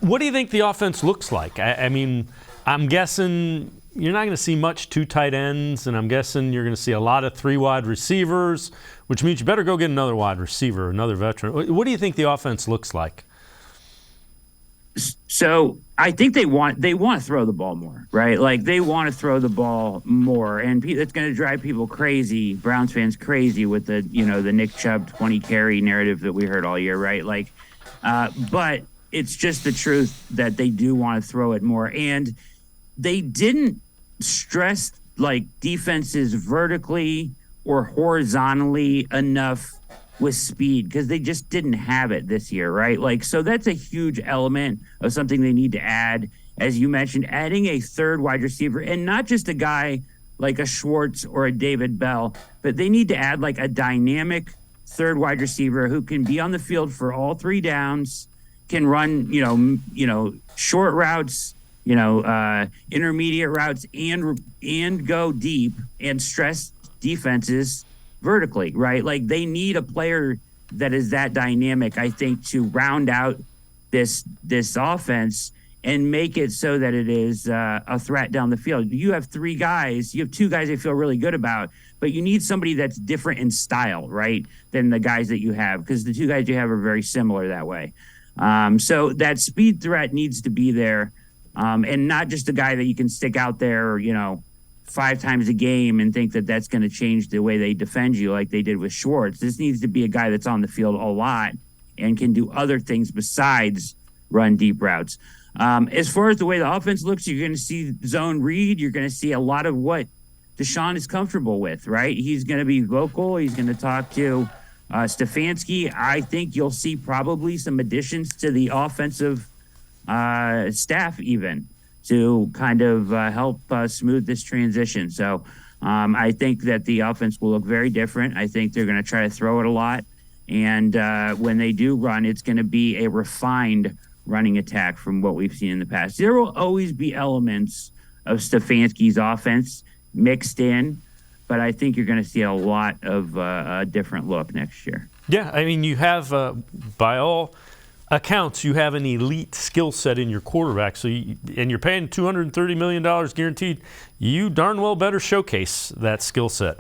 What do you think the offense looks like? I mean, I'm guessing you're not going to see much two tight ends, and I'm guessing you're going to see a lot of three wide receivers, which means you better go get another wide receiver, another veteran. What do you think the offense looks like? So I think they want to throw the ball more, right? Like they want to throw the ball more, and it's going to drive people crazy, Browns fans crazy with the the Nick Chubb 20 carry narrative that we heard all year, right? Like, but it's just the truth that they do want to throw it more, and they didn't stress like defenses vertically or horizontally enough with speed because they just didn't have it this year, right? Like, so that's a huge element of something they need to add. As you mentioned, adding a third wide receiver, and not just a guy like a Schwartz or a David Bell, but they need to add like a dynamic third wide receiver who can be on the field for all three downs, can run, short routes, intermediate routes, and go deep and stress defenses vertically, right? Like they need a player that is that dynamic, I think, to round out this offense and make it so that it is a threat down the field. You have two guys I feel really good about, but you need somebody that's different in style, right, than the guys that you have, because the two guys you have are very similar that way. So that speed threat needs to be there, and not just a guy that you can stick out there, 5 times a game and think that that's going to change the way they defend you like they did with Schwartz. This needs to be a guy that's on the field a lot and can do other things besides run deep routes. As far as the way the offense looks, you're going to see zone read. You're going to see a lot of what Deshaun is comfortable with, right? He's going to be vocal. He's going to talk to Stefanski. I think you'll see probably some additions to the offensive staff even to kind of help smooth this transition. So I think that the offense will look very different. I think they're going to try to throw it a lot. And when they do run, it's going to be a refined running attack from what we've seen in the past. There will always be elements of Stefanski's offense mixed in, but I think you're going to see a lot of a different look next year. Yeah, I mean, you have, by all accounts, you have an elite skill set in your quarterback. So, and you're paying $230 million guaranteed. You darn well better showcase that skill set.